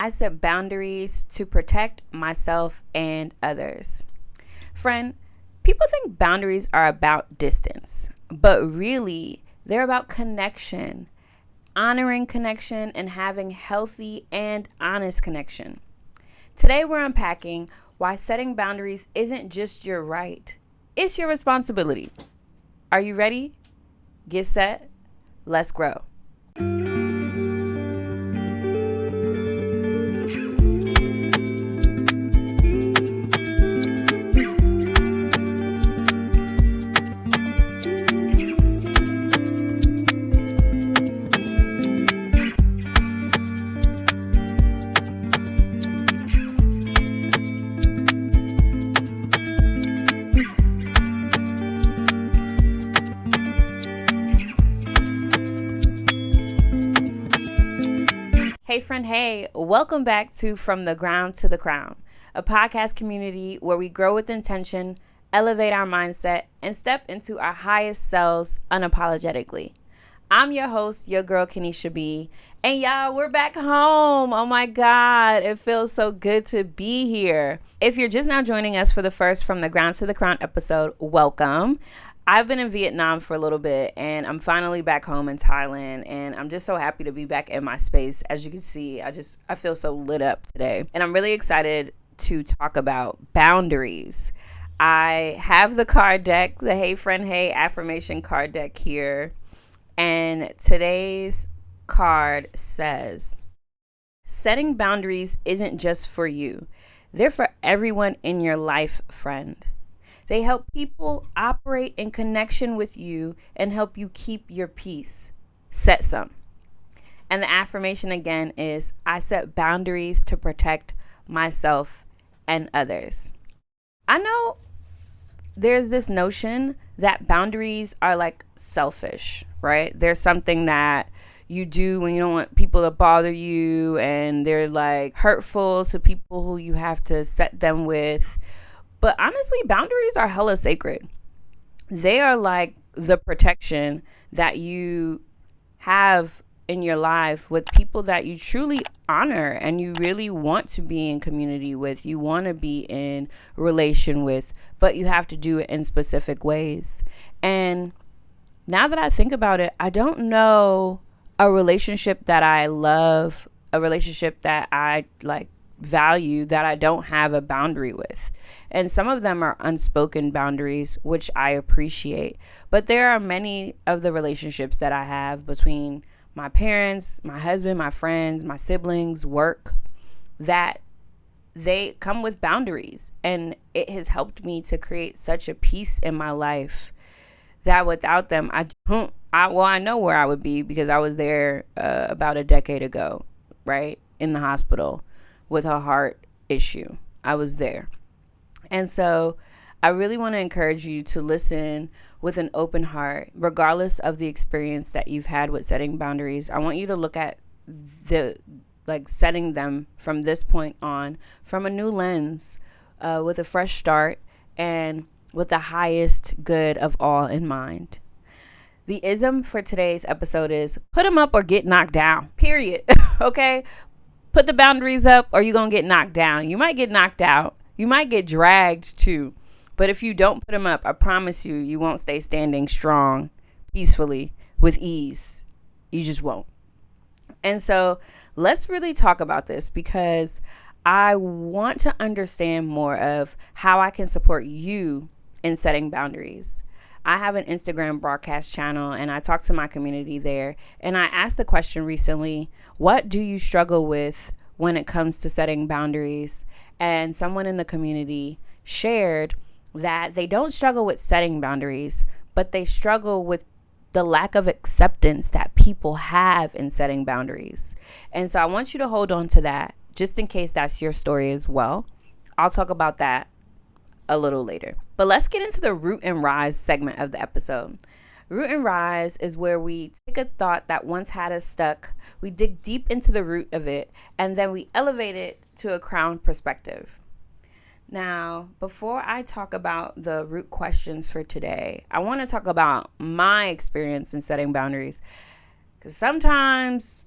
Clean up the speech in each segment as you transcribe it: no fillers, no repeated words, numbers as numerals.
I set boundaries to protect myself and others. Friend, people think boundaries are about distance, but really, they're about connection, honoring connection, and having healthy and honest connection. Today, we're unpacking why setting boundaries isn't just your right, it's your responsibility. Are you ready? Get set. Let's grow. Hey friend, hey, welcome back to From the Ground to the Crown, a podcast community where we grow with intention, elevate our mindset, and step into our highest selves unapologetically. I'm your host, your girl Kenisha B, and y'all, we're back home. Oh my God, it feels so good to be here. If you're just now joining us for the first From the Ground to the Crown episode, welcome. I've been in Vietnam for a little bit and I'm finally back home in Thailand, and I'm just so happy to be back in my space. As you can see, I feel so lit up today, and I'm really excited to talk about boundaries. I have the card deck, the Hey Friend Hey Affirmation card deck here, and today's card says, setting boundaries isn't just for you. They're for everyone in your life, friend. They help people operate in connection with you and help you keep your peace. Set some. And the affirmation again is, I set boundaries to protect myself and others. I know there's this notion that boundaries are like selfish, right? There's something that you do when you don't want people to bother you, and they're like hurtful to people who you have to set them with. But honestly, boundaries are hella sacred. They are like the protection that you have in your life with people that you truly honor and you really want to be in community with, you want to be in relation with, but you have to do it in specific ways. And now that I think about it, I don't know a relationship that I love, a relationship that I like value, that I don't have a boundary with. And some of them are unspoken boundaries, which I appreciate. But there are many of the relationships that I have between my parents, my husband, my friends, my siblings, work, that they come with boundaries. And it has helped me to create such a peace in my life that without them, I know where I would be, because I was there about a decade ago, right? In the hospital with a heart issue. I was there. And so I really want to encourage you to listen with an open heart, regardless of the experience that you've had with setting boundaries. I want you to look at setting them from this point on from a new lens, with a fresh start and with the highest good of all in mind. The ism for today's episode is put them up or get knocked down, period. Okay? Put the boundaries up or you're going to get knocked down. You might get knocked out. You might get dragged too. But if you don't put them up, I promise you, you won't stay standing strong, peacefully, with ease. You just won't. And so let's really talk about this, because I want to understand more of how I can support you in setting boundaries. I have an Instagram broadcast channel and I talk to my community there. And I asked the question recently, what do you struggle with when it comes to setting boundaries? And someone in the community shared that they don't struggle with setting boundaries, but they struggle with the lack of acceptance that people have in setting boundaries. And so I want you to hold on to that just in case that's your story as well. I'll talk about that a little later. But let's get into the root and rise segment of the episode. Root and rise is where we take a thought that once had us stuck, we dig deep into the root of it, and then we elevate it to a crown perspective. Now, before I talk about the root questions for today, I want to talk about my experience in setting boundaries, because sometimes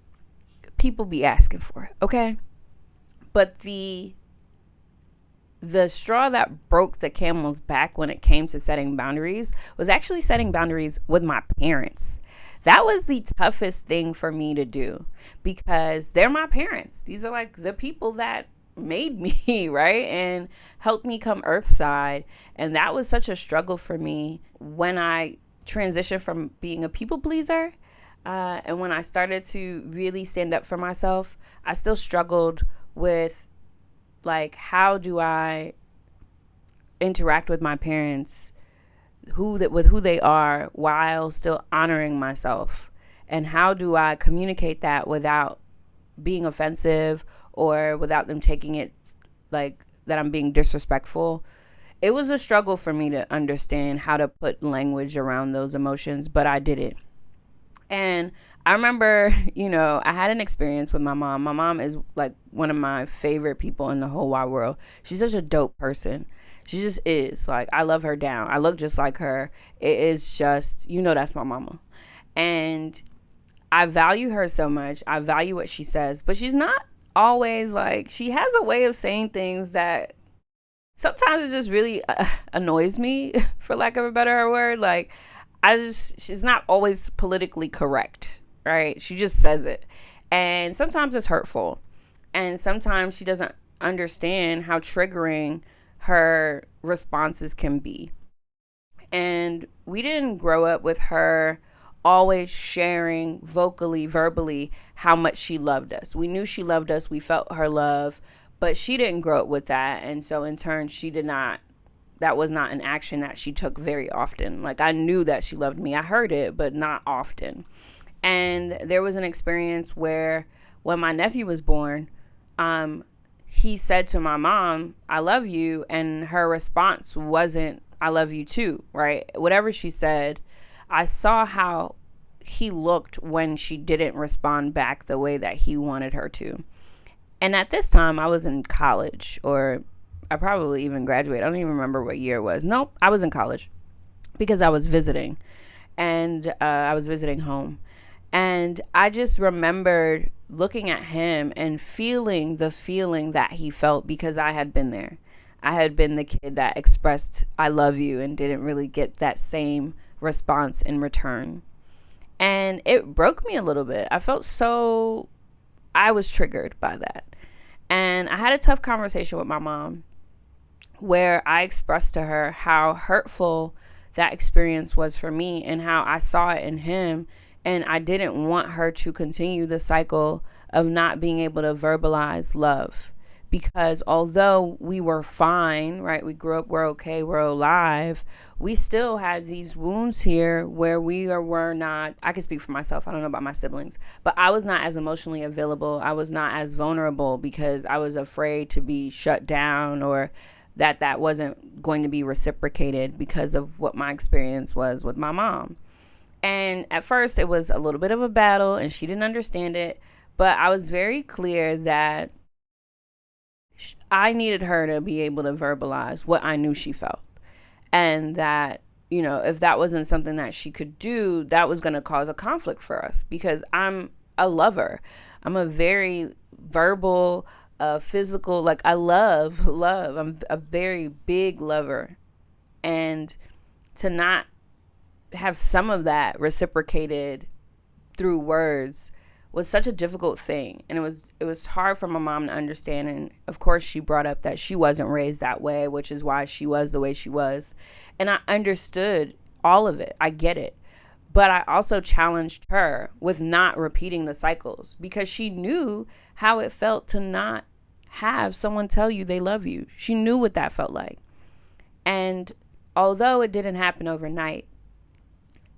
people be asking for it, okay? But the straw that broke the camel's back when it came to setting boundaries was actually setting boundaries with my parents. That was the toughest thing for me to do because they're my parents. These are like the people that made me, right? And helped me come earthside. And that was such a struggle for me when I transitioned from being a people pleaser. And when I started to really stand up for myself, I still struggled with, like, how do I interact with my parents, with who they are, while still honoring myself? And how do I communicate that without being offensive or without them taking it like that I'm being disrespectful? It was a struggle for me to understand how to put language around those emotions, but I did it. And I remember, I had an experience with my mom. My mom is like one of my favorite people in the whole wide world. She's such a dope person. She just is. Like, I love her down. I look just like her. It is just, that's my mama. And I value her so much. I value what she says, but she's not always like, she has a way of saying things that sometimes it just really annoys me, for lack of a better word. Like, she's not always politically correct, right? She just says it. And sometimes it's hurtful. And sometimes she doesn't understand how triggering her responses can be. And we didn't grow up with her always sharing vocally, verbally, how much she loved us. We knew she loved us. We felt her love, but she didn't grow up with that. And so in turn, that was not an action that she took very often. Like, I knew that she loved me. I heard it, but not often. And there was an experience where when my nephew was born, he said to my mom, "I love you." And her response wasn't, "I love you too," right? Whatever she said, I saw how he looked when she didn't respond back the way that he wanted her to. And at this time, I was in college, or I probably even graduated. I don't even remember what year it was. Nope, I was in college because I was visiting, and I was visiting home. And I just remembered looking at him and feeling the feeling that he felt because I had been there. I had been the kid that expressed "I love you" and didn't really get that same response in return. And it broke me a little bit. I was triggered by that. And I had a tough conversation with my mom where I expressed to her how hurtful that experience was for me and how I saw it in him. And I didn't want her to continue the cycle of not being able to verbalize love. Because although we were fine, right? We grew up, we're okay, we're alive. We still had these wounds here where we were not, I can speak for myself, I don't know about my siblings, but I was not as emotionally available. I was not as vulnerable because I was afraid to be shut down, or that wasn't going to be reciprocated because of what my experience was with my mom. And at first it was a little bit of a battle and she didn't understand it, but I was very clear that I needed her to be able to verbalize what I knew she felt. And that, if that wasn't something that she could do, that was going to cause a conflict for us because I'm a lover. I'm a very verbal, physical, like I love. I'm a very big lover. And to not have some of that reciprocated through words was such a difficult thing. And it was hard for my mom to understand. And of course she brought up that she wasn't raised that way, which is why she was the way she was. And I understood all of it. I get it. But I also challenged her with not repeating the cycles because she knew how it felt to not have someone tell you they love you. She knew what that felt like. And although it didn't happen overnight,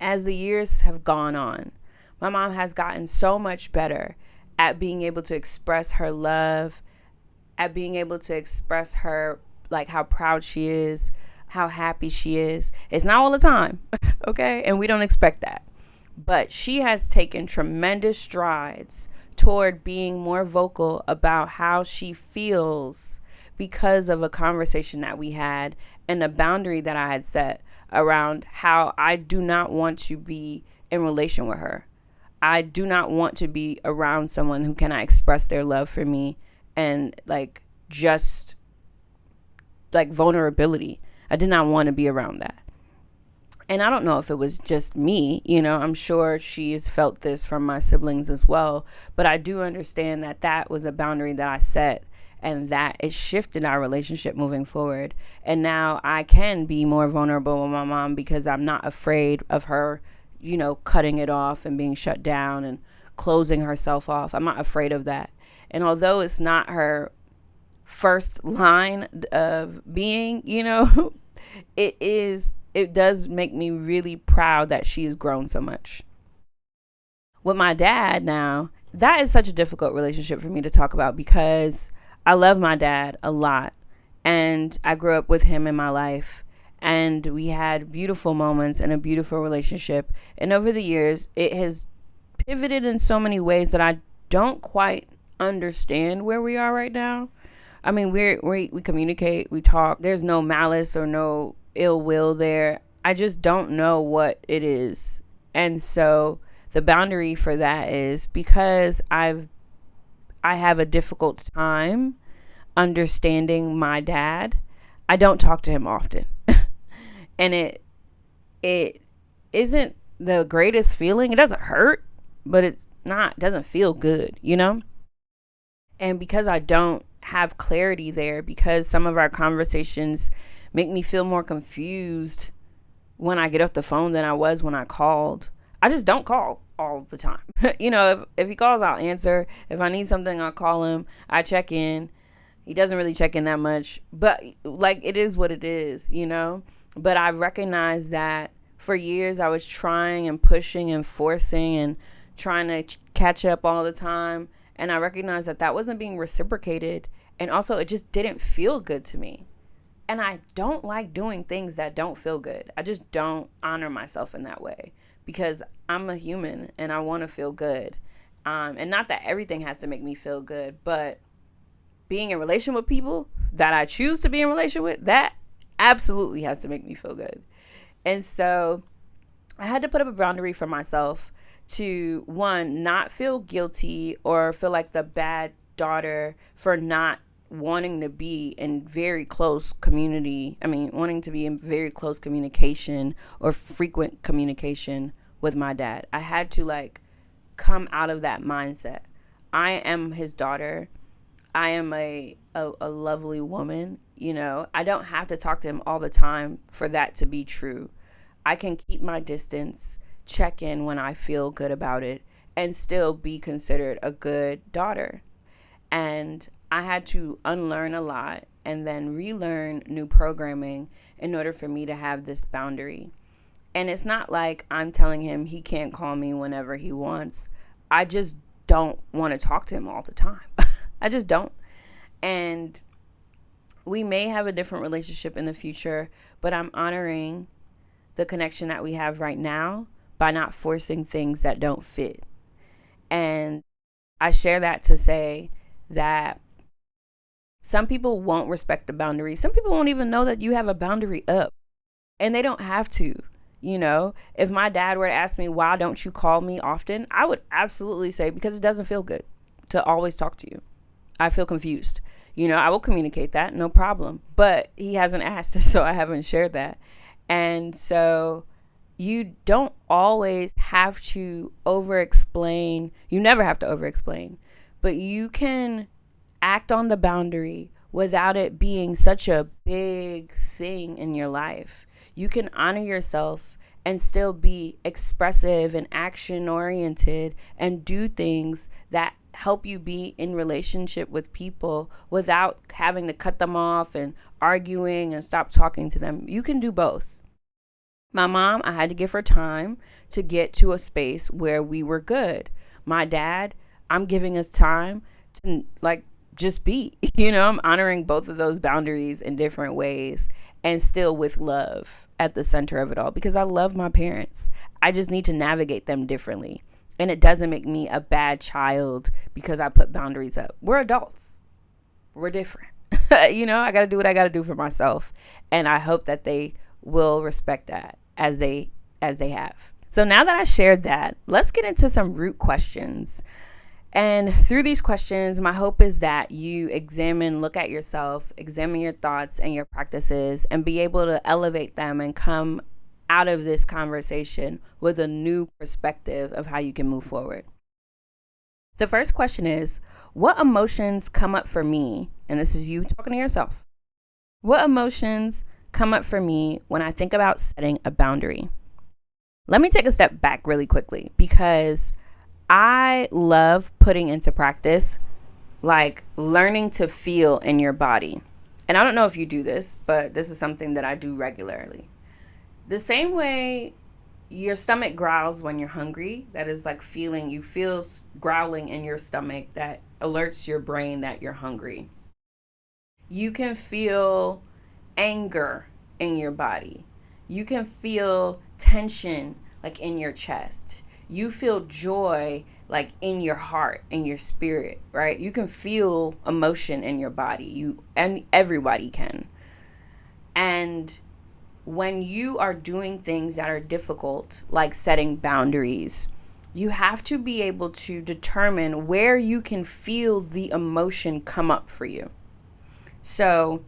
as the years have gone on, my mom has gotten so much better at being able to express her love, at being able to express her, like, how proud she is, how happy she is. It's not all the time, okay? And we don't expect that. But she has taken tremendous strides toward being more vocal about how she feels because of a conversation that we had and a boundary that I had set around how I do not want to be in relation with her. I do not want to be around someone who cannot express their love for me and like just like vulnerability. I did not want to be around that. And I don't know if it was just me, I'm sure she's felt this from my siblings as well. But I do understand that that was a boundary that I set, and that it shifted our relationship moving forward. And now I can be more vulnerable with my mom because I'm not afraid of her, cutting it off and being shut down and closing herself off. I'm not afraid of that. And although it's not her first line of being, it does make me really proud that she has grown so much. With my dad now, that is such a difficult relationship for me to talk about because I love my dad a lot, and I grew up with him in my life, and we had beautiful moments and a beautiful relationship. And over the years, it has pivoted in so many ways that I don't quite understand where we are right now. I mean, we communicate, we talk. There's no malice or no ill will there. I just don't know what it is. And so the boundary for that is because I have a difficult time understanding my dad. I don't talk to him often. And it isn't the greatest feeling. It doesn't hurt, but it doesn't feel good, And because I don't have clarity there, because some of our conversations make me feel more confused when I get off the phone than I was when I called. I just don't call all the time. If he calls, I'll answer. If I need something, I'll call him. I check in. He doesn't really check in that much, but like, it is what it is, But I recognize that for years I was trying and pushing and forcing and trying to catch up all the time. And I recognized that that wasn't being reciprocated. And also, it just didn't feel good to me. And I don't like doing things that don't feel good. I just don't honor myself in that way because I'm a human and I want to feel good. And not that everything has to make me feel good, but being in relation with people that I choose to be in relation with, that absolutely has to make me feel good. And so I had to put up a boundary for myself to, one, not feel guilty or feel like the bad daughter for not wanting to be in very close wanting to be in very close communication or frequent communication with my dad. I had to come out of that mindset. I am his daughter. I am a lovely woman. I don't have to talk to him all the time for that to be true. I can keep my distance, check in when I feel good about it, and still be considered a good daughter. And I had to unlearn a lot and then relearn new programming in order for me to have this boundary. And it's not like I'm telling him he can't call me whenever he wants. I just don't want to talk to him all the time. I just don't. And we may have a different relationship in the future, but I'm honoring the connection that we have right now by not forcing things that don't fit. And I share that to say that some people won't respect the boundary. Some people won't even know that you have a boundary up, and they don't have to. If my dad were to ask me, why don't you call me often? I would absolutely say, because it doesn't feel good to always talk to you. I feel confused. I will communicate that, no problem. But he hasn't asked, so I haven't shared that. And so you don't always have to over-explain. You never have to over-explain. But you can act on the boundary without it being such a big thing in your life. You can honor yourself and still be expressive and action-oriented and do things that help you be in relationship with people without having to cut them off and arguing and stop talking to them. You can do both. My mom, I had to give her time to get to a space where we were good. My dad, I'm giving us time to just be, I'm honoring both of those boundaries in different ways and still with love at the center of it all, because I love my parents. I just need to navigate them differently. And it doesn't make me a bad child because I put boundaries up. We're adults. We're different. I got to do what I got to do for myself. And I hope that they will respect that as they have. So now that I shared that, let's get into some root questions. And through these questions, my hope is that you look at yourself, examine your thoughts and your practices, and be able to elevate them and come out of this conversation with a new perspective of how you can move forward. The first question is, what emotions come up for me? And this is you talking to yourself. What emotions come up for me when I think about setting a boundary? Let me take a step back really quickly, because I love putting into practice, like learning to feel in your body. And I don't know if you do this, but this is something that I do regularly. The same way your stomach growls when you're hungry, that is like you feel growling in your stomach that alerts your brain that you're hungry. You can feel anger in your body. You can feel tension like in your chest. You feel joy like in your heart, in your spirit, right? You can feel emotion in your body. And everybody can. And when you are doing things that are difficult, like setting boundaries, you have to be able to determine where you can feel the emotion come up for you. So,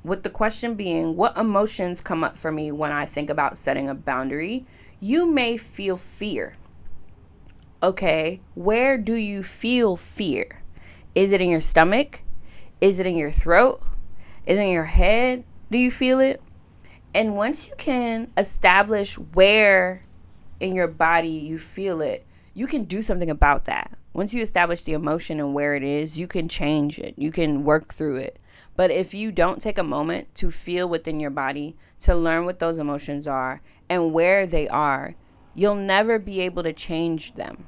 with the question being, what emotions come up for me when I think about setting a boundary? You may feel fear. Okay, where do you feel fear? Is it in your stomach? Is it in your throat? Is it in your head? Do you feel it? And once you can establish where in your body you feel it, you can do something about that. Once you establish the emotion and where it is, you can change it. You can work through it. But if you don't take a moment to feel within your body, to learn what those emotions are and where they are, you'll never be able to change them.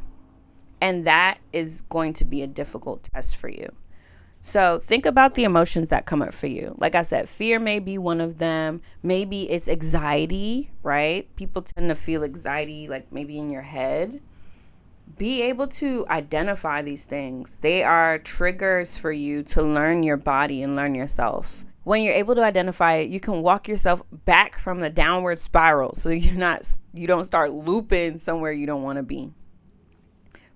And that is going to be a difficult test for you. So think about the emotions that come up for you. Like I said, fear may be one of them. Maybe it's anxiety, right? People tend to feel anxiety like maybe in your head. Be able to identify these things. They are triggers for you to learn your body and learn yourself. When you're able to identify it, you can walk yourself back from the downward spiral so you don't start looping somewhere you don't want to be.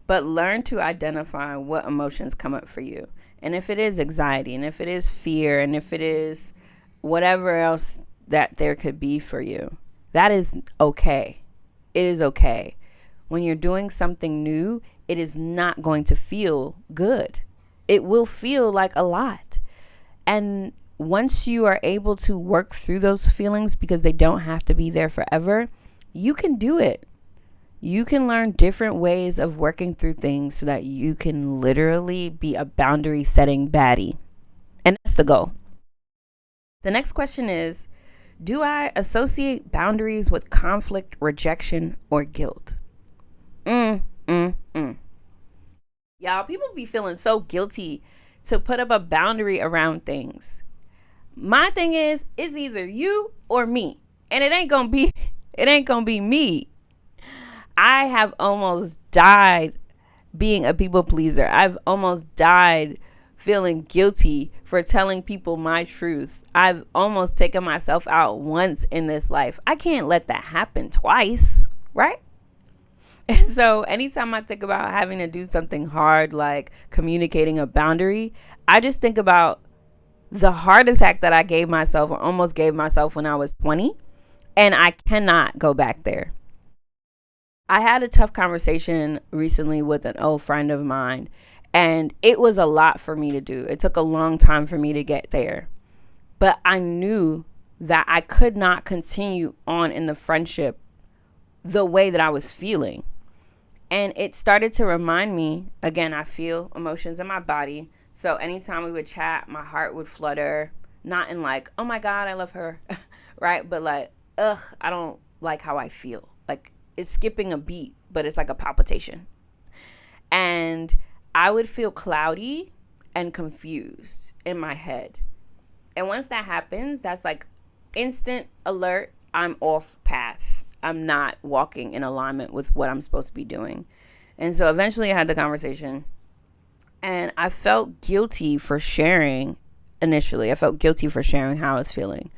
But learn to identify what emotions come up for you. And if it is anxiety, and if it is fear, and if it is whatever else that there could be for you, that is okay. It is okay. When you're doing something new, it is not going to feel good. It will feel like a lot. And once you are able to work through those feelings, because they don't have to be there forever, you can do it. You can learn different ways of working through things so that you can literally be a boundary setting baddie. And that's the goal. The next question is, do I associate boundaries with conflict, rejection, or guilt? Y'all, people be feeling so guilty to put up a boundary around things. My thing is, it's either you or me. And it ain't gonna be me. I have almost died being a people pleaser. I've almost died feeling guilty for telling people my truth. I've almost taken myself out once in this life. I can't let that happen twice, right? And so anytime I think about having to do something hard, like communicating a boundary, I just think about the heart attack that I gave myself, or almost gave myself, when I was 20. And I cannot go back there. I had a tough conversation recently with an old friend of mine, and it was a lot for me to do. It took a long time for me to get there. But I knew that I could not continue on in the friendship the way that I was feeling. And it started to remind me, again, I feel emotions in my body. So anytime we would chat, my heart would flutter, not in like, oh my God, I love her, right? But like, I don't like how I feel. Like, it's skipping a beat, but it's like a palpitation. And I would feel cloudy and confused in my head. And once that happens, that's like instant alert. I'm off path. I'm not walking in alignment with what I'm supposed to be doing. And so eventually I had the conversation, and I felt guilty for sharing initially. I felt guilty for sharing how I was feeling.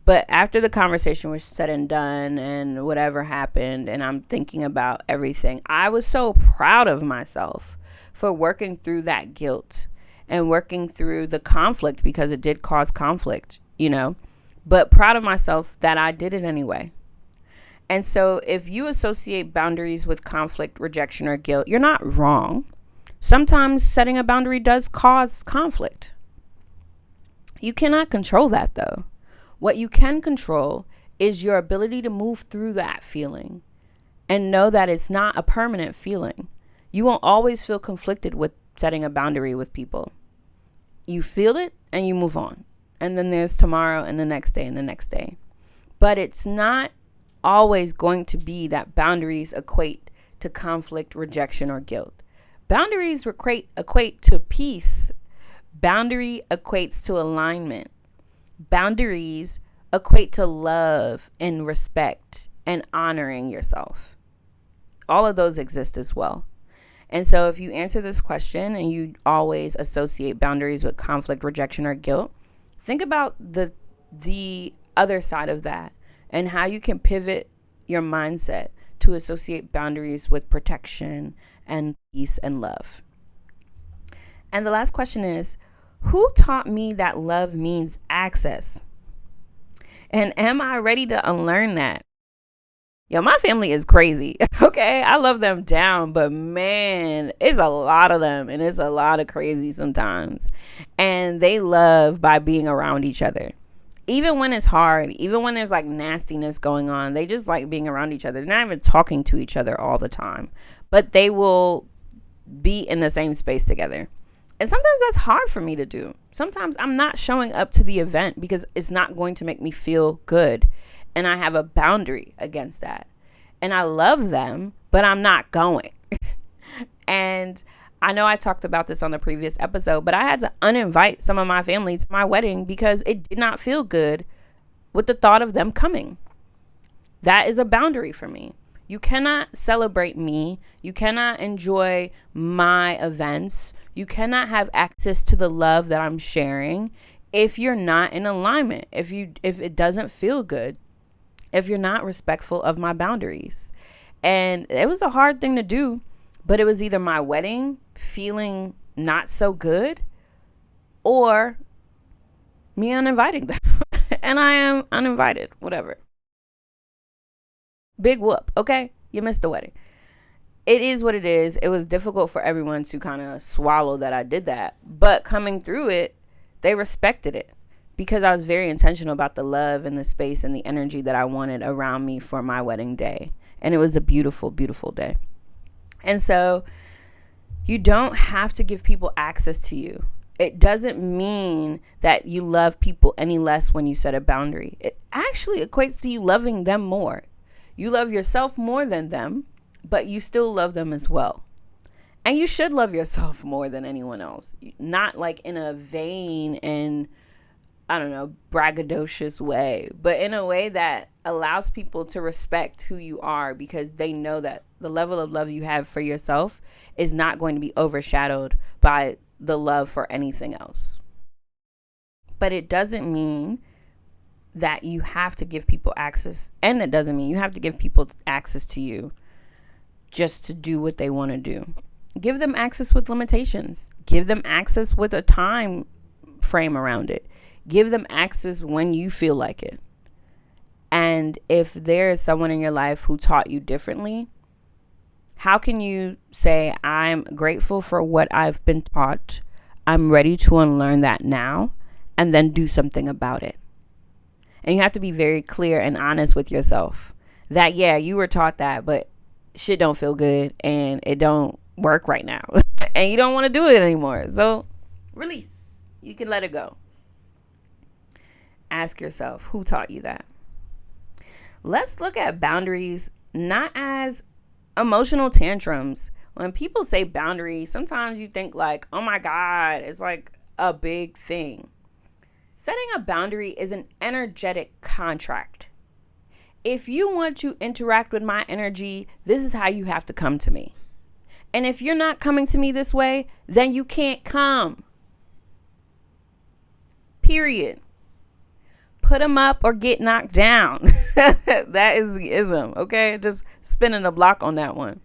But after the conversation was said and done and whatever happened, and I'm thinking about everything, I was so proud of myself for working through that guilt and working through the conflict, because it did cause conflict, but proud of myself that I did it anyway. And so if you associate boundaries with conflict, rejection, or guilt, you're not wrong. Sometimes setting a boundary does cause conflict. You cannot control that, though. What you can control is your ability to move through that feeling and know that it's not a permanent feeling. You won't always feel conflicted with setting a boundary with people. You feel it and you move on. And then there's tomorrow and the next day and the next day. But it's not always going to be that boundaries equate to conflict, rejection, or guilt. Boundaries equate to peace. Boundary equates to alignment. Boundaries equate to love and respect and honoring yourself. All of those exist as well. And so if you answer this question and you always associate boundaries with conflict, rejection, or guilt, think about the other side of that and how you can pivot your mindset to associate boundaries with protection and peace and love. And the last question is, who taught me that love means access? And am I ready to unlearn that? Yo, my family is crazy. Okay, I love them down, but man, it's a lot of them and it's a lot of crazy sometimes. And they love by being around each other. Even when it's hard, even when there's like nastiness going on, they just like being around each other. They're not even talking to each other all the time, but they will be in the same space together. And sometimes that's hard for me to do. Sometimes I'm not showing up to the event because it's not going to make me feel good. And I have a boundary against that. And I love them, but I'm not going. And I know I talked about this on the previous episode, but I had to uninvite some of my family to my wedding because it did not feel good with the thought of them coming. That is a boundary for me. You cannot celebrate me. You cannot enjoy my events. You cannot have access to the love that I'm sharing if you're not in alignment, if it doesn't feel good, if you're not respectful of my boundaries. And it was a hard thing to do, but it was either my wedding feeling not so good or me uninviting them. And I am uninvited, whatever. Big whoop, okay? You missed the wedding. It is what it is. It was difficult for everyone to kind of swallow that I did that. But coming through it, they respected it because I was very intentional about the love and the space and the energy that I wanted around me for my wedding day. And it was a beautiful, beautiful day. And so you don't have to give people access to you. It doesn't mean that you love people any less when you set a boundary. It actually equates to you loving them more. You love yourself more than them, but you still love them as well. And you should love yourself more than anyone else. Not like in a vain and, braggadocious way, but in a way that allows people to respect who you are because they know that the level of love you have for yourself is not going to be overshadowed by the love for anything else. But it doesn't mean that you have to give people access, and it doesn't mean you have to give people access to you just to do what they want to do. Give them access with limitations. Give them access with a time frame around it. Give them access when you feel like it. And if there is someone in your life who taught you differently, how can you say, I'm grateful for what I've been taught. I'm ready to unlearn that now and then do something about it. And you have to be very clear and honest with yourself that, yeah, you were taught that, but shit don't feel good and it don't work right now. And you don't want to do it anymore. So release. You can let it go. Ask yourself, who taught you that? Let's look at boundaries not as emotional tantrums. When people say boundaries, sometimes you think like, oh my God, it's like a big thing. Setting a boundary is an energetic contract. If you want to interact with my energy, this is how you have to come to me. And if you're not coming to me this way, then you can't come. Period. Put them up or get knocked down. That is the ism, okay? Just spinning the block on that one.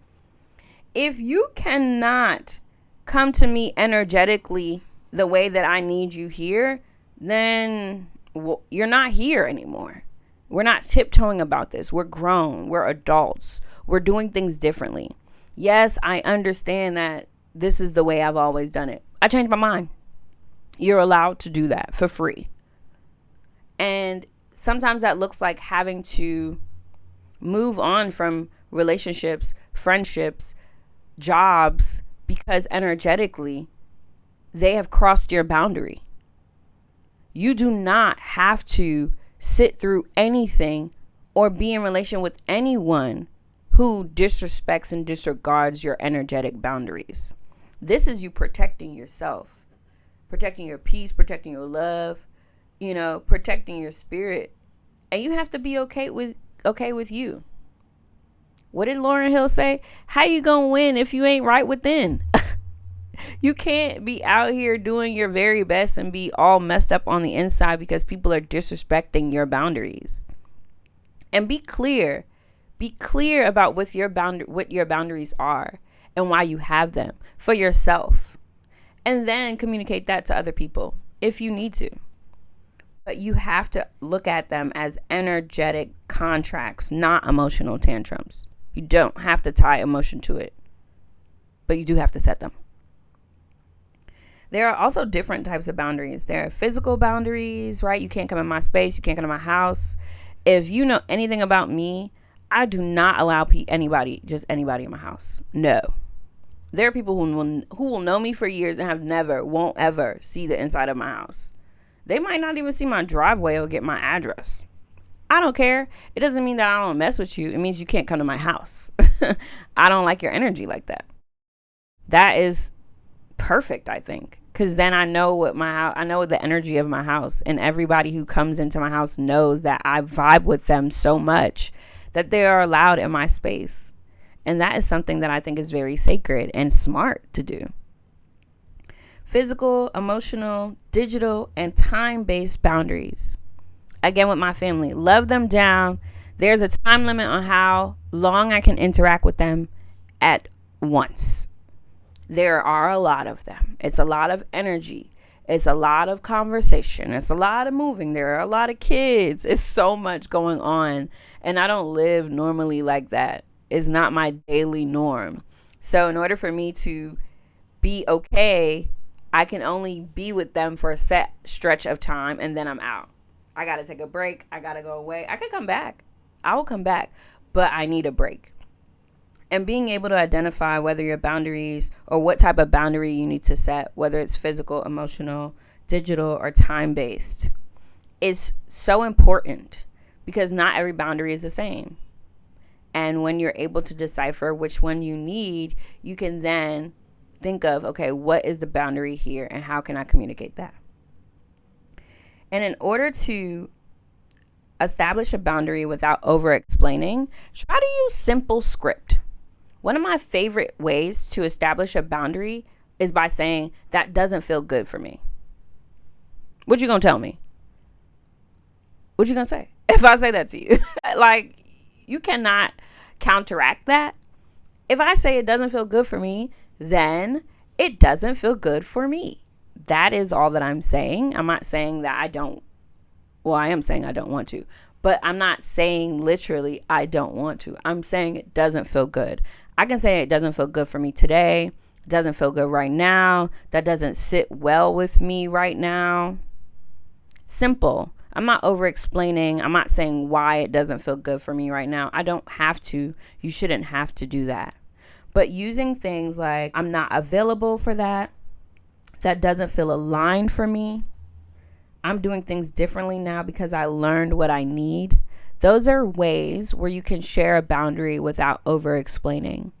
If you cannot come to me energetically the way that I need you here, then you're not here anymore. We're not tiptoeing about this. We're grown. We're adults. We're doing things differently. Yes, I understand that this is the way I've always done it. I changed my mind. You're allowed to do that for free. And sometimes that looks like having to move on from relationships, friendships, jobs, because energetically they have crossed your boundary. You do not have to sit through anything or be in relation with anyone who disrespects and disregards your energetic boundaries. This is you protecting yourself, protecting your peace, protecting your love, protecting your spirit. And you have to be okay with you. What did Lauryn Hill say? How you gonna win if you ain't right within? You can't be out here doing your very best and be all messed up on the inside because people are disrespecting your boundaries. And be clear. Be clear about what your boundaries are and why you have them for yourself. And then communicate that to other people if you need to. But you have to look at them as energetic contracts, not emotional tantrums. You don't have to tie emotion to it, but you do have to set them. There are also different types of boundaries. There are physical boundaries, right? You can't come in my space. You can't come to my house. If you know anything about me, I do not allow anybody in my house. No. There are people who will know me for years and won't ever see the inside of my house. They might not even see my driveway or get my address. I don't care. It doesn't mean that I don't mess with you. It means you can't come to my house. I don't like your energy like that. That is perfect, I think, because then I know the energy of my house, and everybody who comes into my house knows that I vibe with them so much that they are allowed in my space. And that is something that I think is very sacred and smart to do. Physical, emotional, digital, and time-based boundaries. Again, with my family, love them down. There's a time limit on how long I can interact with them at once. There are a lot of them. It's a lot of energy. It's a lot of conversation. It's a lot of moving. There are a lot of kids. It's so much going on. And I don't live normally like that. It's not my daily norm. So in order for me to be okay, I can only be with them for a set stretch of time, and then I'm out. I got to take a break. I got to go away. I could come back. I will come back, but I need a break. And being able to identify whether your boundaries or what type of boundary you need to set, whether it's physical, emotional, digital, or time-based, is so important because not every boundary is the same. And when you're able to decipher which one you need, you can then think of, okay, what is the boundary here and how can I communicate that? And in order to establish a boundary without over-explaining, try to use simple script. One of my favorite ways to establish a boundary is by saying, that doesn't feel good for me. What you gonna tell me? What you gonna say? If I say that to you, like, you cannot counteract that. If I say it doesn't feel good for me, then it doesn't feel good for me. That is all that I'm saying. I'm not saying that I am saying I don't want to, but I'm not saying literally I don't want to. I'm saying it doesn't feel good. I can say it doesn't feel good for me today. It doesn't feel good right now. That doesn't sit well with me right now. Simple. I'm not over explaining. I'm not saying why it doesn't feel good for me right now. I don't have to. You shouldn't have to do that. But using things like, I'm not available for that. That doesn't feel aligned for me. I'm doing things differently now because I learned what I need. Those are ways where you can share a boundary without over explaining.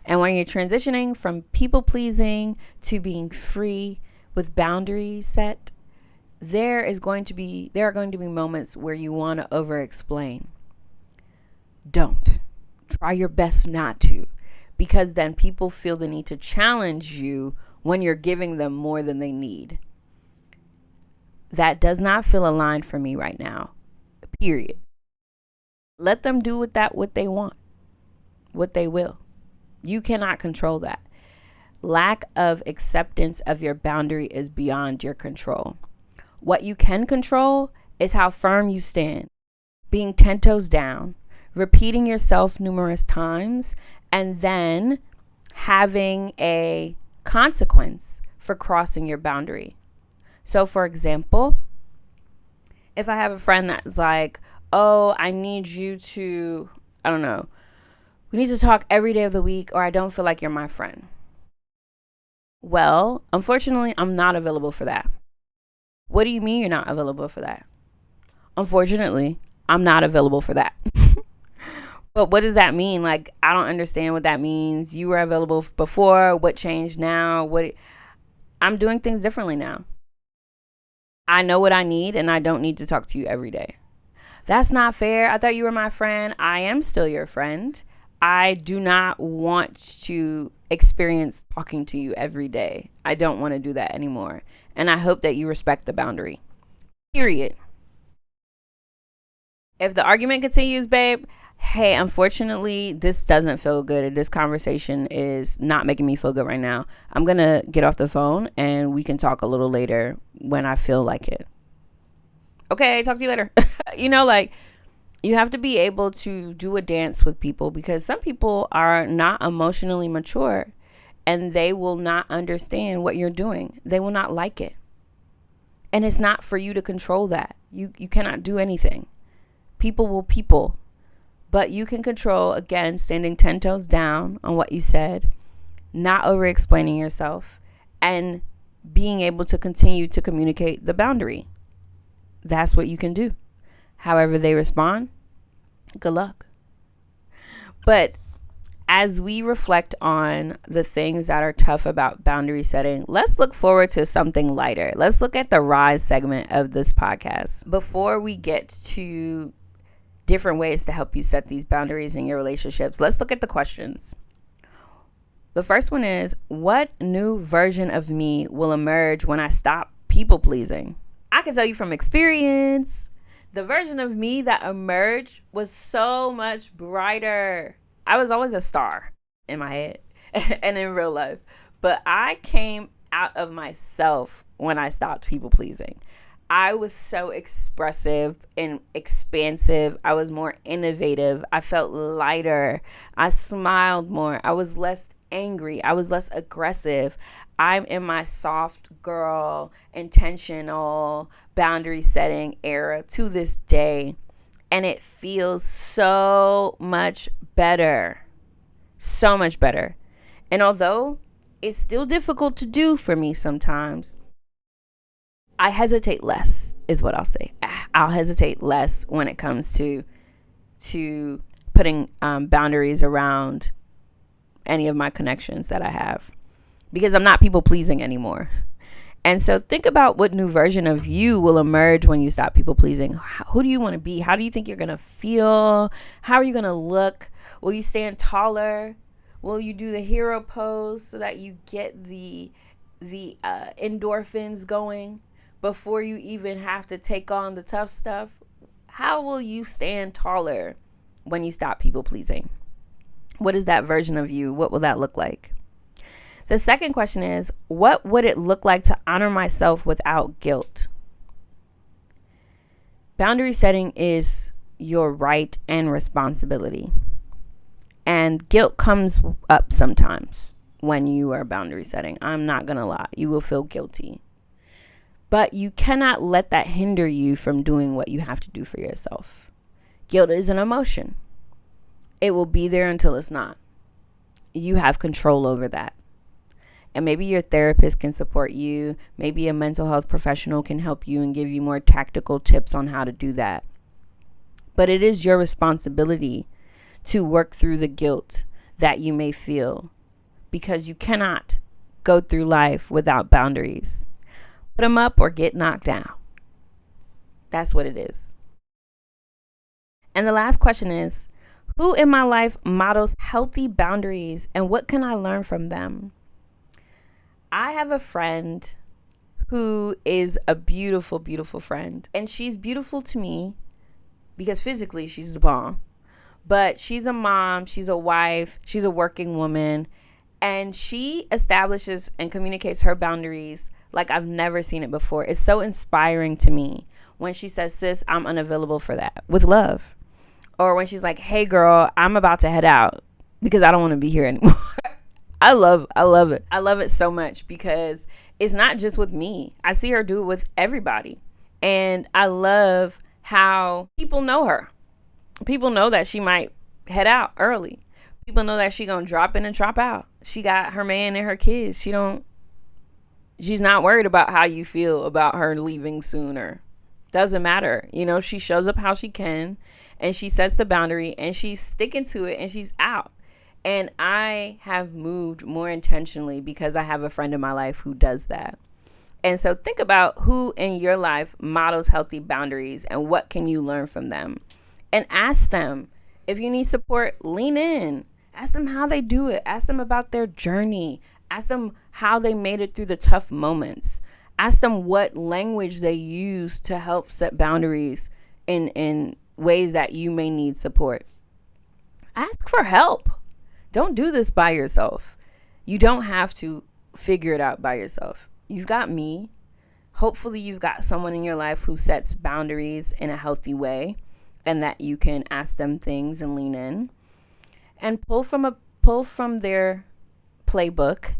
And when you're transitioning from people pleasing to being free with boundaries set, there are going to be moments where you want to over explain. Don't. Try your best not to, because then people feel the need to challenge you when you're giving them more than they need. That does not feel aligned for me right now. Period. Let them do what they want, what they will. You cannot control that. Lack of acceptance of your boundary is beyond your control. What you can control is how firm you stand, being 10 toes down, repeating yourself numerous times, and then having a consequence for crossing your boundary. So, for example, if I have a friend that's like, oh, I need you to, I don't know, we need to talk every day of the week, or I don't feel like you're my friend. Well, unfortunately, I'm not available for that. What do you mean you're not available for that? Unfortunately, I'm not available for that. But what does that mean? Like, I don't understand what that means. You were available before. What changed now? I'm doing things differently now. I know what I need, and I don't need to talk to you every day. That's not fair. I thought you were my friend. I am still your friend. I do not want to experience talking to you every day. I don't want to do that anymore. And I hope that you respect the boundary. Period. If the argument continues, babe, hey, unfortunately, this doesn't feel good. This conversation is not making me feel good right now. I'm going to get off the phone and we can talk a little later when I feel like it. Okay, talk to you later. Like, you have to be able to do a dance with people, because some people are not emotionally mature and they will not understand what you're doing. They will not like it. And it's not for you to control that. You cannot do anything. People will people. But you can control, again, standing 10 toes down on what you said, not over explaining yourself, and being able to continue to communicate the boundary. That's what you can do. However they respond, good luck. But as we reflect on the things that are tough about boundary setting, let's look forward to something lighter. Let's look at the rise segment of this podcast. Before we get to different ways to help you set these boundaries in your relationships, let's look at the questions. The first one is, what new version of me will emerge when I stop people pleasing? I can tell you from experience, the version of me that emerged was so much brighter. I was always a star in my head and in real life, but I came out of myself when I stopped people pleasing. I was so expressive and expansive. I was more innovative. I felt lighter. I smiled more. I was less angry. I was less aggressive. I'm in my soft girl, intentional, boundary setting era to this day. And it feels so much better. So much better. And although it's still difficult to do for me sometimes, I hesitate less, is what I'll say. I'll hesitate less when it comes to putting boundaries around any of my connections that I have, because I'm not people pleasing anymore. And so think about what new version of you will emerge when you stop people pleasing. Who do you want to be? How do you think you're going to feel? How are you going to look? Will you stand taller? Will you do the hero pose so that you get the endorphins going before you even have to take on the tough stuff? How will you stand taller when you stop people pleasing? What is that version of you? What will that look like? The second question is, what would it look like to honor myself without guilt? Boundary setting is your right and responsibility. And guilt comes up sometimes when you are boundary setting. I'm not going to lie. You will feel guilty. But you cannot let that hinder you from doing what you have to do for yourself. Guilt is an emotion. It will be there until it's not. You have control over that. And maybe your therapist can support you. Maybe a mental health professional can help you and give you more tactical tips on how to do that. But it is your responsibility to work through the guilt that you may feel, because you cannot go through life without boundaries. Put them up or get knocked down. That's what it is. And the last question is, who in my life models healthy boundaries, and what can I learn from them? I have a friend who is a beautiful, beautiful friend. And she's beautiful to me because physically she's the bomb. But she's a mom, she's a wife, she's a working woman. And she establishes and communicates her boundaries like I've never seen it before. It's so inspiring to me when she says, sis, I'm unavailable for that, with love. Or when she's like, hey girl, I'm about to head out because I don't want to be here anymore. I love it. I love it so much because it's not just with me. I see her do it with everybody. And I love how people know her. People know that she might head out early. People know that she gonna drop in and drop out. She got her man and her kids. She's not worried about how you feel about her leaving sooner. Doesn't matter. She shows up how she can and she sets the boundary and she's sticking to it and she's out. And I have moved more intentionally because I have a friend in my life who does that. And so think about who in your life models healthy boundaries and what can you learn from them. And ask them. If you need support, lean in. Ask them how they do it. Ask them about their journey. Ask them how they made it through the tough moments. Ask them what language they use to help set boundaries in ways that you may need support. Ask for help. Don't do this by yourself. You don't have to figure it out by yourself. You've got me. Hopefully you've got someone in your life who sets boundaries in a healthy way and that you can ask them things and lean in and pull from their playbook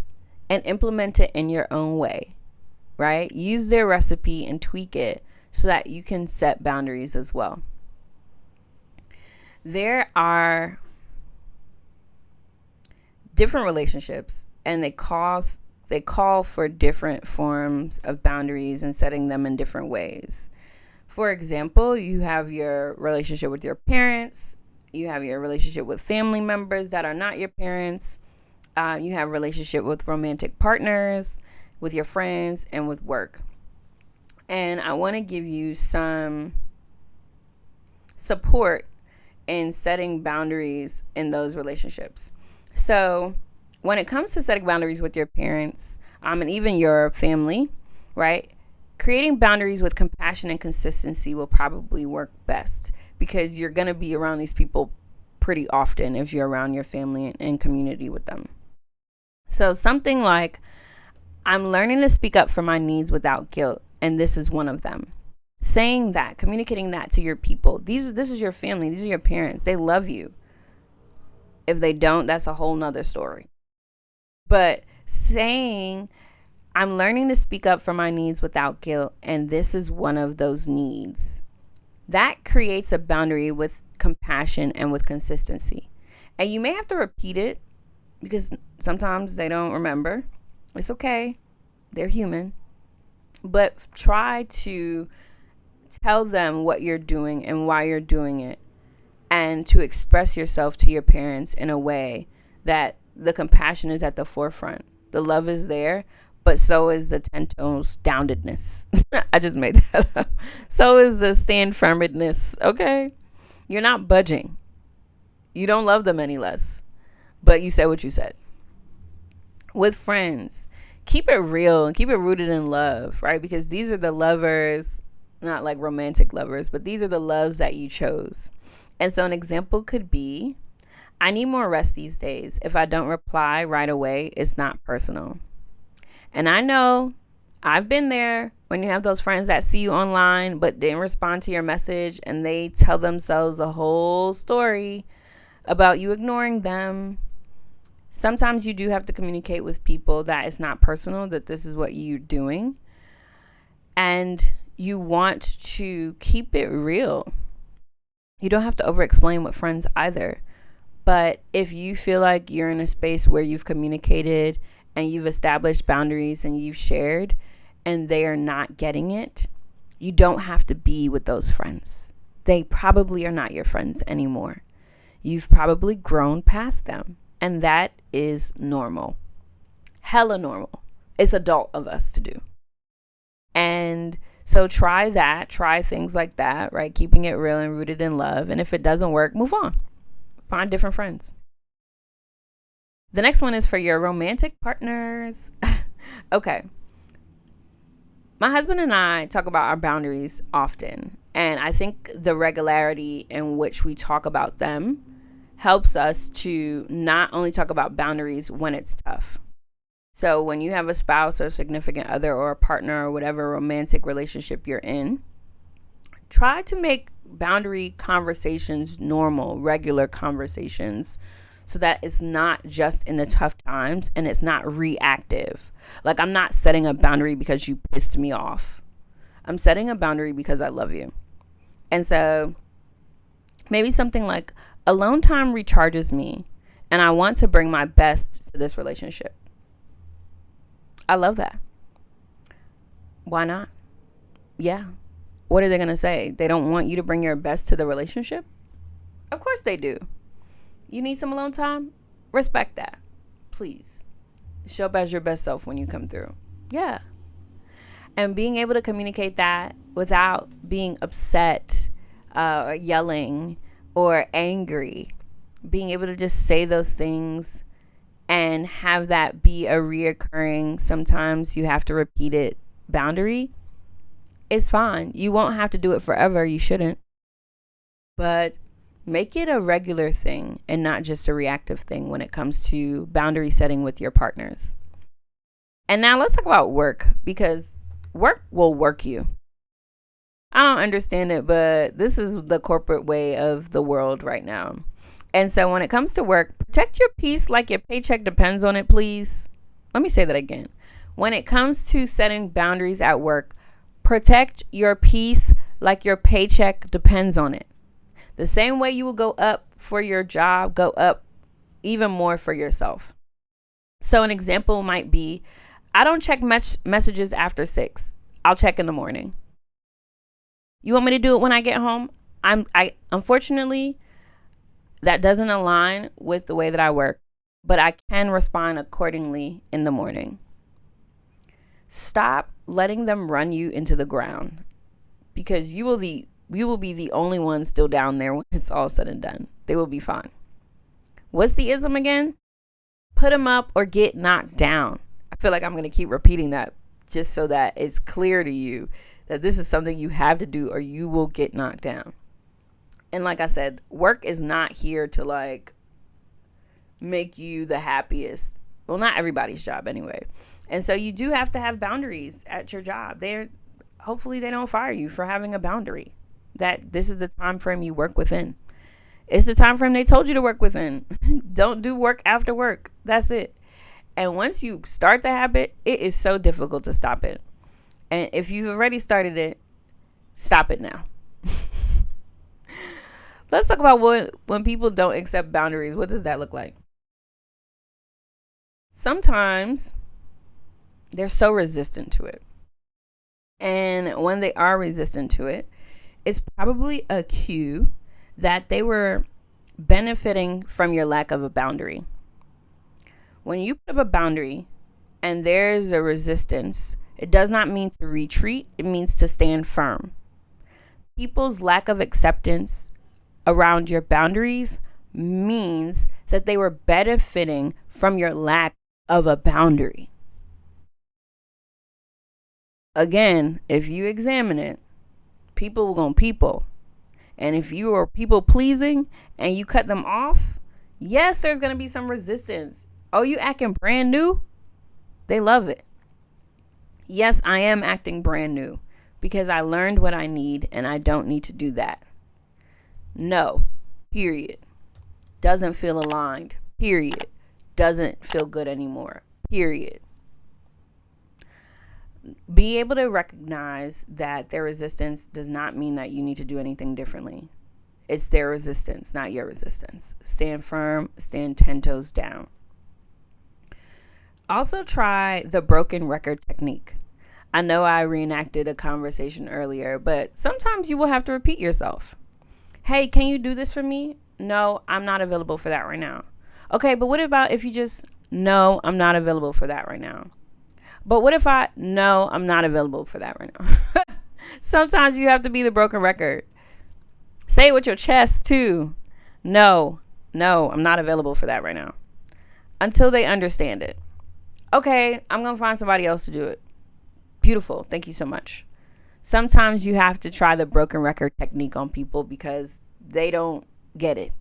and implement it in your own way, right? Use their recipe and tweak it so that you can set boundaries as well. There are different relationships and they call for different forms of boundaries and setting them in different ways. For example, you have your relationship with your parents, you have your relationship with family members that are not your parents, you have a relationship with romantic partners, with your friends, and with work. And I want to give you some support in setting boundaries in those relationships. So when it comes to setting boundaries with your parents, and even your family, right? Creating boundaries with compassion and consistency will probably work best because you're going to be around these people pretty often if you're around your family and community with them. So something like, I'm learning to speak up for my needs without guilt, and this is one of them. Saying that, communicating that to your people. This is your family. These are your parents. They love you. If they don't, that's a whole nother story. But saying, I'm learning to speak up for my needs without guilt, and this is one of those needs. That creates a boundary with compassion and with consistency. And you may have to repeat it because sometimes they don't remember. It's okay. They're human. But try to tell them what you're doing and why you're doing it, and to express yourself to your parents in a way that the compassion is at the forefront. The love is there, but so is the 10 toes downedness. I just made that up. So is the stand firmedness, okay? You're not budging. You don't love them any less, but you said what you said. With friends, keep it real and keep it rooted in love, right? Because these are the lovers, not like romantic lovers, but these are the loves that you chose. And so an example could be, I need more rest these days. If I don't reply right away, it's not personal. And I know I've been there when you have those friends that see you online but didn't respond to your message, and they tell themselves a whole story about you ignoring them. Sometimes you do have to communicate with people that it's not personal, that this is what you're doing. And you want to keep it real. You don't have to over-explain with friends either. But if you feel like you're in a space where you've communicated and you've established boundaries and you've shared and they are not getting it, you don't have to be with those friends. They probably are not your friends anymore. You've probably grown past them, and that is normal. Hella normal. It's adult of us to do. And so try things like that, right? Keeping it real and rooted in love. And if it doesn't work, move on. Find different friends. The next one is for your romantic partners. Okay. My husband and I talk about our boundaries often. And I think the regularity in which we talk about them helps us to not only talk about boundaries when it's tough. So when you have a spouse or significant other or a partner or whatever romantic relationship you're in, try to make boundary conversations normal, regular conversations, so that it's not just in the tough times and it's not reactive. Like, I'm not setting a boundary because you pissed me off. I'm setting a boundary because I love you. And so maybe something like, alone time recharges me and I want to bring my best to this relationship. I love that. Why not? Yeah. What are they going to say? They don't want you to bring your best to the relationship? Of course they do. You need some alone time? Respect that. Please. Show up as your best self when you come through. Yeah. And being able to communicate that without being upset or yelling or angry. Being able to just say those things and have that be a reoccurring, sometimes you have to repeat it, boundary, is fine. You won't have to do it forever. You shouldn't. But make it a regular thing and not just a reactive thing when it comes to boundary setting with your partners. And now let's talk about work, because work will work you. I don't understand it, but this is the corporate way of the world right now. And so when it comes to work, protect your peace like your paycheck depends on it, please. Let me say that again. When it comes to setting boundaries at work, protect your peace like your paycheck depends on it. The same way you will go up for your job, go up even more for yourself. So an example might be, I don't check messages after 6. I'll check in the morning. You want me to do it when I get home? I unfortunately, that doesn't align with the way that I work, but I can respond accordingly in the morning. Stop letting them run you into the ground, because you will be the only one still down there when it's all said and done. They will be fine. What's the ism again? Put them up or get knocked down. I feel like I'm going to keep repeating that just so that it's clear to you that this is something you have to do or you will get knocked down. And like I said, work is not here to like make you the happiest. Well, not everybody's job anyway. And so you do have to have boundaries at your job. Hopefully they don't fire you for having a boundary. That this is the time frame you work within. It's the time frame they told you to work within. Don't do work after work. That's it. And once you start the habit, it is so difficult to stop it. And if you've already started it, stop it now. Let's talk about when people don't accept boundaries. What does that look like? Sometimes they're so resistant to it. And when they are resistant to it, it's probably a cue that they were benefiting from your lack of a boundary. When you put up a boundary and there's a resistance, it does not mean to retreat. It means to stand firm. People's lack of acceptance around your boundaries means that they were benefiting from your lack of a boundary. Again, if you examine it, people will gonna people. And if you are people pleasing and you cut them off, yes, there's gonna be some resistance. Oh, you acting brand new? They love it. Yes, I am acting brand new because I learned what I need and I don't need to do that. No, period. Doesn't feel aligned, period. Doesn't feel good anymore, period. Be able to recognize that their resistance does not mean that you need to do anything differently. It's their resistance, not your resistance. Stand firm, stand 10 toes down. Also try the broken record technique. I know I reenacted a conversation earlier, but sometimes you will have to repeat yourself. Hey, can you do this for me? No, I'm not available for that right now. Okay, but what about if you just, no, I'm not available for that right now. But what if no, I'm not available for that right now. Sometimes you have to be the broken record. Say it with your chest too. No, I'm not available for that right now. Until they understand it. Okay, I'm going to find somebody else to do it. Beautiful. Thank you so much. Sometimes you have to try the broken record technique on people because they don't get it.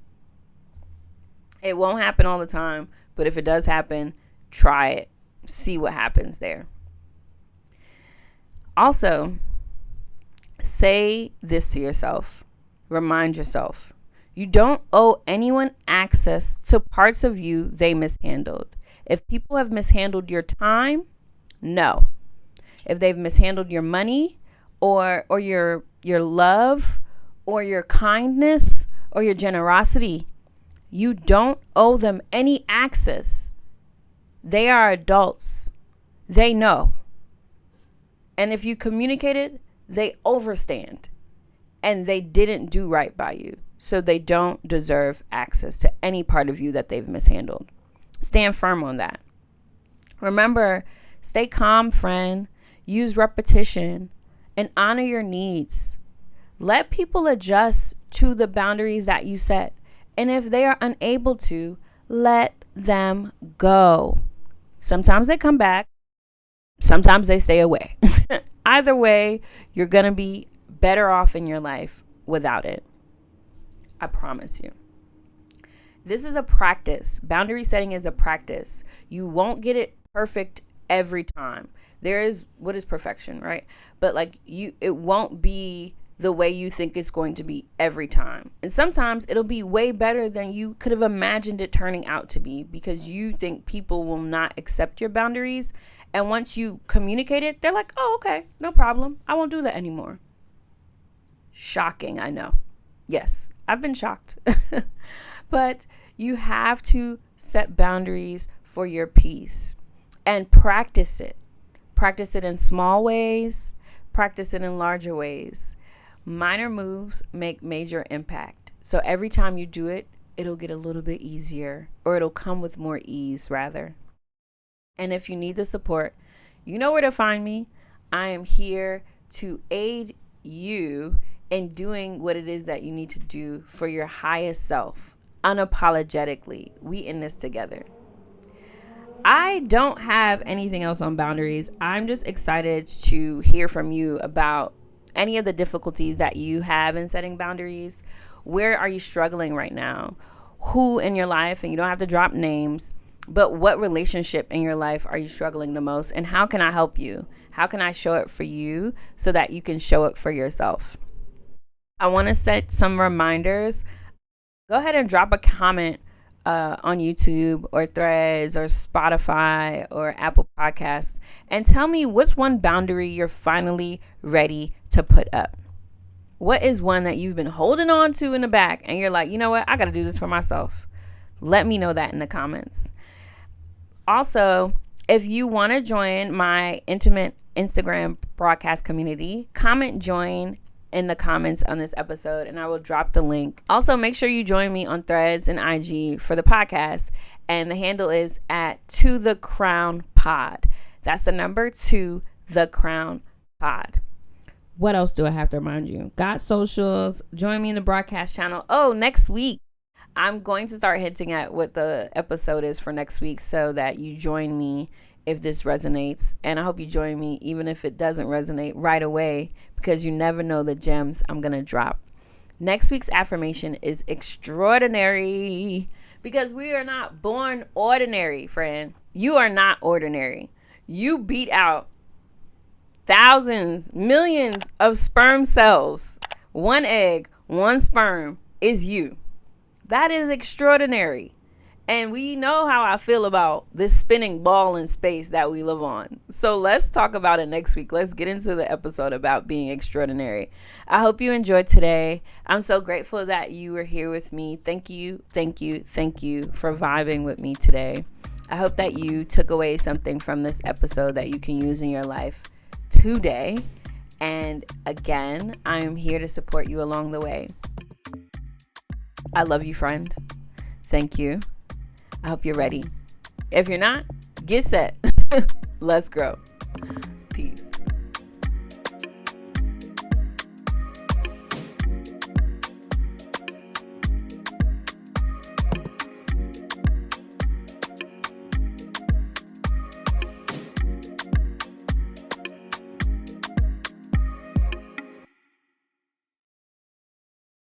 It won't happen all the time, but if it does happen, try it. See what happens there. Also, say this to yourself. Remind yourself. You don't owe anyone access to parts of you they mishandled. If people have mishandled your time, no. If they've mishandled your money or your love or your kindness or your generosity, you don't owe them any access. They are adults. They know. And if you communicated, they overstand. And they didn't do right by you. So they don't deserve access to any part of you that they've mishandled. Stand firm on that. Remember, stay calm, friend. Use repetition and honor your needs. Let people adjust to the boundaries that you set. And if they are unable to, let them go. Sometimes they come back. Sometimes they stay away. Either way, you're going to be better off in your life without it. I promise you. This is a practice. Boundary setting is a practice. You won't get it perfect every time. There is, what is perfection, right? But it won't be the way you think it's going to be every time. And sometimes it'll be way better than you could have imagined it turning out to be, because you think people will not accept your boundaries. And once you communicate it, they're like, oh, okay, no problem. I won't do that anymore. Shocking, I know. Yes, I've been shocked. But you have to set boundaries for your peace and practice it. Practice it in small ways. Practice it in larger ways. Minor moves make major impact. So every time you do it, it'll get a little bit easier, or it'll come with more ease, rather. And if you need the support, you know where to find me. I am here to aid you in doing what it is that you need to do for your highest self, unapologetically. We in this together. I don't have anything else on boundaries. I'm just excited to hear from you about any of the difficulties that you have in setting boundaries. Where are you struggling right now? Who in your life, and you don't have to drop names, but what relationship in your life are you struggling the most? And how can I help you? How can I show up for you so that you can show up for yourself? I want to set some reminders. Go ahead and drop a comment on YouTube or Threads or Spotify or Apple Podcasts, and tell me what's one boundary you're finally ready to put up. What is one that you've been holding on to in the back and you're like, you know what, I got to do this for myself? Let me know that in the comments. Also, if you want to join my intimate Instagram broadcast community, comment join in the comments on this episode and I will drop the link. Also, make sure you join me on Threads and IG for the podcast, and the handle is at To The Crown Pod. That's the number 2 The Crown Pod. What else do I have to remind you? Got socials. Join me in the broadcast channel. Oh, next week I'm going to start hinting at what the episode is for next week so that you join me if this resonates. And I hope you join me even if it doesn't resonate right away, because you never know the gems I'm going to drop. Next week's affirmation is extraordinary, because we are not born ordinary, friend. You are not ordinary. You beat out thousands, millions of sperm cells. One egg, one sperm is you. That is extraordinary. And we know how I feel about this spinning ball in space that we live on. So let's talk about it next week. Let's get into the episode about being extraordinary. I hope you enjoyed today. I'm so grateful that you were here with me. Thank you, thank you, thank you for vibing with me today. I hope that you took away something from this episode that you can use in your life today. And again, I am here to support you along the way. I love you, friend. Thank you. I hope you're ready. If you're not, get set. Let's grow.